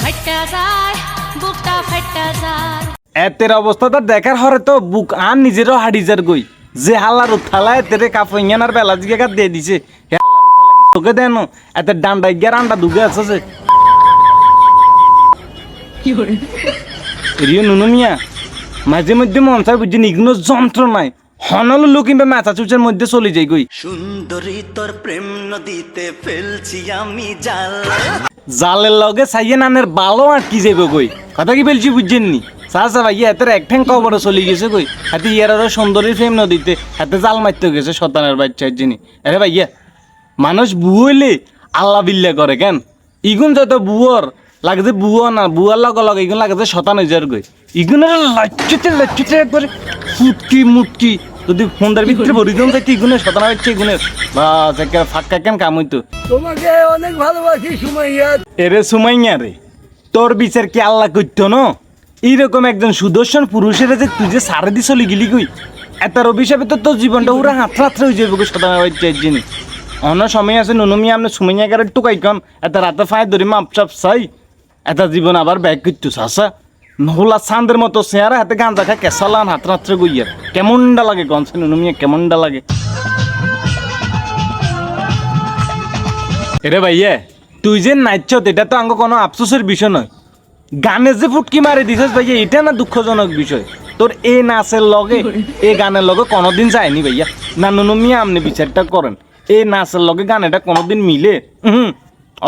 ফাইটা যায় বুকটা ফাইটা যায়। এতের অবস্থা তো দেখার হরে তো বুক আর নিজেরও হাডিজার গই যে হাল্লার উঠালা এতেরে কাফইয়ানার বেলা জিগে কাট দিয়ে দিছে হে হাল্লার উঠালা কি চোখে দেন এতে ডান্ডা গিয়ার আন্ডা দুগে আছে যে রিও নুনু মিয়া মাঝে মধ্যে মন চাই বুঝছি নিগ্ন যন্ত্র নাই হনলু কিংবা ম্যাচাচুচের মধ্যে চলে যাই গই সুন্দরী তোর প্রেম নদীতে ফেলছি আমি জাল। জালের লগে সাইয়ে নানের বালো আটকি যাইব গই কথা কি বলছি বুঝছেন নি চাচা ভাইয়া হাতের এক ঠ্যাং কবরে চলে গেছে কই হাতে ইয়ারও সুন্দরীর প্রেম নদীতে হাতে জাল মারতে গেছে শতানের বাচ্চার যিনি আরে ভাইয়া মানুষ বুয়লে আল্লাহ বিল্লা করে কেন ইগুন যত বুয়র লাগে যে বুয়া না বুয়ার লগে লগে ইগুন লাগে যে শতান হয়ে যার গই ইগুনের লাচ্চুতে একবারে ফুটকি মুটকি যদি ফোনটার ভিতরে ভরি দিন যাইতে ইগুনের শতানা বাচ্চা ইগুনের বাস একেবারে ফাঁকা কেন কাম হইতো। তোমাকে অনেক ভালোবাসি সুমাইয়া। এরে সুমাইয়া রে তোর বিচার কি আল্লাহ করতো না এইরকম একজন সুদর্শন পুরুষের যে তুই যে সারে দি চলি গেলি কই এটার অভিশাপে তো তোর জীবনটা পুরো হাতড়াত্রা হয়ে যাবে শতানা বাচ্চার যিনি অন্য সময় আছে নুনুমি আপনি সুমাইয়া গারে টুকাই কম এটা রাতে ফায় ধরি মাপ চাপ চাই এটা জীবন আবার ব্যাগ করতো চাষা নহলা চাঁদের মতো চেয়ারা হাতে গান দেখা কেসালান হাত রাত্রে গইয়া কেমনটা লাগে গনছে নুনুমিয়া কেমনটা লাগে। এরে ভাইয়া তুই যে নাচছ এটা তো আঙ্গ কোনো আফসোসের বিষয় নয় গানে যে ফুটকি মারে দিছিস ভাইয়া এটা না দুঃখজনক বিষয় তোর এই নাচের লগে এই গানের লগে কোনোদিন যায়নি ভাইয়া না নুনুমিয়া আপনি বিচারটা করেন এই নাচের লগে গানেটা কোনোদিন মিলে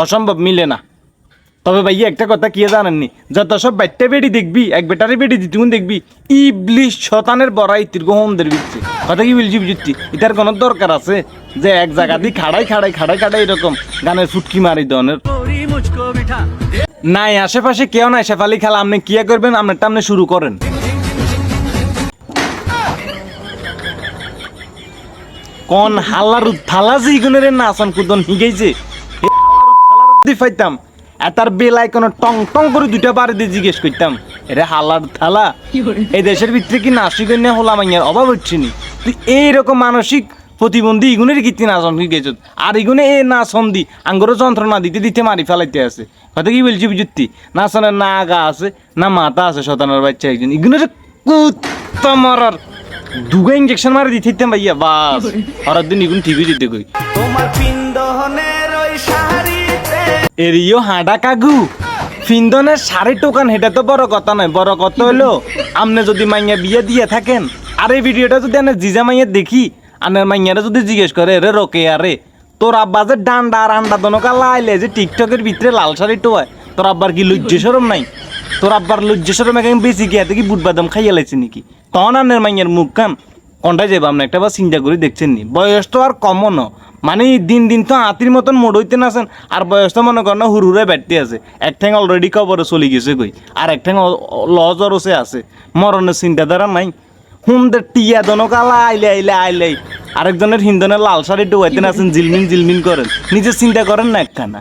অসম্ভব মিলে না। তবে ভাইয়া একটা কথা কি জানেননি যত সব বাচ্চা বেড়ি দেখবি এক বেটারে বেড়ি দিতে দেখবি ইবলিশ শতানের বড়াই দীর্ঘদের বিচ্ছে কথা কি বলছি বুঝছি এটার কোনো দরকার আছে যে এক জায়গা দিয়ে খাড়াই এরকম গানের ফুটকি মারি ধরনের নাই আশেপাশে কেউ নাই শেফালি খেলা আপনি কি করবেন আপনারটা আপনি শুরু করেন। কোন হাল্লার থালা যে ইগুনের নাচন কুদন হিগেছে ফাইতাম এটার বেলায় কোনো টং টং করে দুইটা বারে দিয়ে জিজ্ঞেস করতাম এরে হালার থালা এই দেশের ভিতরে কি নাসিক হলাম ইয়ার অভাব হচ্ছে নি তুই এইরকম মানসিক প্রতিবন্ধী ইগুনের কীর্তি নাচন গেছ আর ইগুনে এ নাচন দি আঙ্গরও যন্ত্রণা দিতে দিতে মারি ফেলাইতে আছে হয়তো কি বলছি বুঝতি নাচনের না আগা আছে না মাথা আছে শতানের বাচ্চা একজন ইগুনের কুত্তা মারার দুগা ইঞ্জেকশন মারি দিতে ভাইয়া বাস হরার দিন ইগুন টিভি দিতে কই তোমার পিণ্ডহনের ওই শাড়িতে এরিও হাঁডা কাগু ফিন্দনের শাড়ি টোকান এটা তো বড় কথা নয় বড় কথা হলো আপনি যদি মাইয়া বিয়ে দিয়ে থাকেন আর এই ভিডিওটা যদি আনে জিজা মাইয়া দেখি আনের মাইয়ারা যদি জিজ্ঞেস করে রে রোকে আরে তোর আব্বা যে ডান্ডা আর আন্ডা দনকা লাইলে যে টিকটকের ভিতরে লাল শাড়ি টোয়ায় তোর আব্বার কি লজ্জা সরম নাই তোর আব্বার লজ্জা সরম এখন বেশি কি এত কি বুট বাদাম খাইয়া লাইছে নাকি তখন আনের মাইয়ার মুখ কান কোনটাই যাবো আপনি একটা বার চিন্তা করে দেখছেন নি বয়স তো আর কমও ন মানে দিন দিন তো হাতির মতন মোড় হইতে নাছেন আর বয়স তো মনে করেন না হুড়ুরে ব্যাটতে আছে এক ঠ্যাং অলরেডি কবরে চলে গেছে কই আর এক ঠ্যাং লজরসে আছে মরণের চিন্তাধারা নাই হুমদের টিয়া দনকালা আইলে আরেকজনের হিন্দনের লাল শাড়ি ডুবাইতে নাছেন জিলমিন করেন নিজে চিন্তা করেন না একখানা।